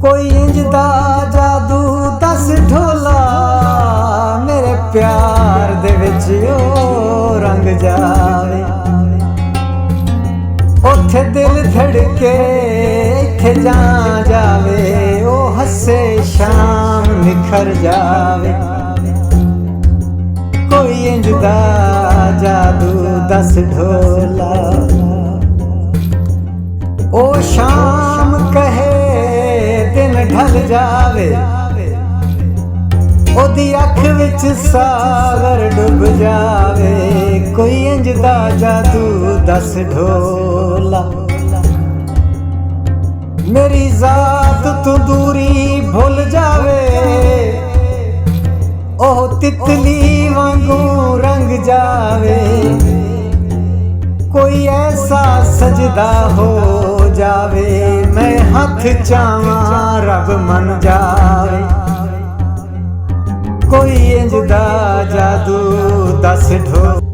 कोई इंज दा जादू दस ढोला मेरे प्यार दे विच ओ रंग जावे। ओथे दिल धड़के इत्थे जा जावे, ओ हसे शाम निखर जावे। कोई इंज दा जादू दस ढोला ओ शाम कहे दिन ढल जावे, ओदी अख विच सागर डुब जावे। कोई इंज दा जादू दस ढोला मेरी जात तू दूरी भुल जावे, ओह तितली वांगू रंग जावे। कोई ऐसा सजदा हो जावे, मैं हथ चावा रब मन जावे। कोई इंज दा जादू दस ढोला।